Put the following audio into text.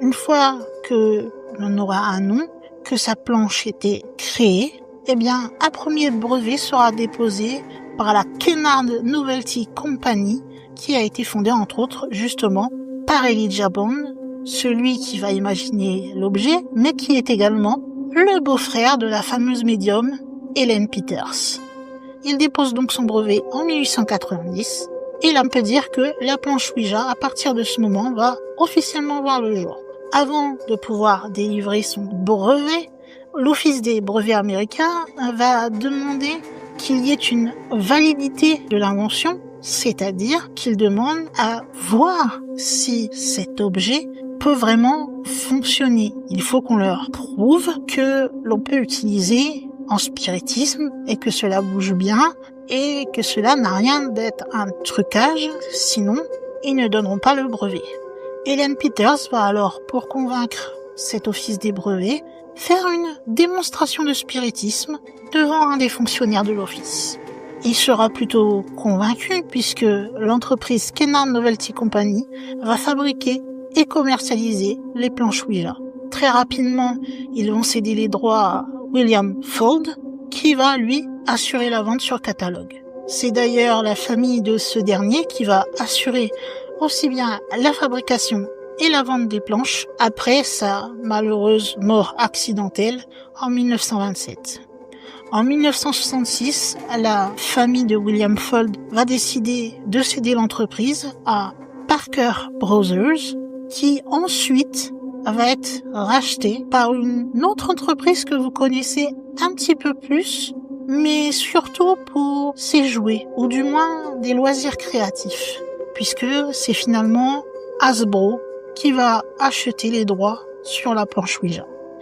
Une fois que l'on aura un nom, que sa planche était créée, eh bien, un premier brevet sera déposé par la Kennard Novelty Company, qui a été fondée entre autres justement par Elijah Bond, celui qui va imaginer l'objet, mais qui est également le beau-frère de la fameuse médium Helen Peters. Il dépose donc son brevet en 1890 et l'on peut dire que la planche Ouija, à partir de ce moment, va officiellement voir le jour. Avant de pouvoir délivrer son brevet, l'Office des brevets américains va demander qu'il y ait une validité de l'invention, c'est-à-dire qu'il demande à voir si cet objet peut vraiment fonctionner. Il faut qu'on leur prouve que l'on peut utiliser en spiritisme et que cela bouge bien et que cela n'a rien d'être un trucage, sinon ils ne donneront pas le brevet. Helen Peters va alors, pour convaincre cet office des brevets, faire une démonstration de spiritisme devant un des fonctionnaires de l'office. Il sera plutôt convaincu puisque l'entreprise Kennard Novelty Company va fabriquer et commercialiser les planches Ouija. Très rapidement, ils vont céder les droits à William Fuld, qui va, lui, assurer la vente sur catalogue. C'est d'ailleurs la famille de ce dernier qui va assurer aussi bien la fabrication et la vente des planches après sa malheureuse mort accidentelle en 1927. En 1966, la famille de William Fuld va décider de céder l'entreprise à Parker Brothers, qui ensuite va être rachetée par une autre entreprise que vous connaissez un petit peu plus, mais surtout pour ses jouets, ou du moins des loisirs créatifs, puisque c'est finalement Hasbro qui va acheter les droits sur la planche Ouija.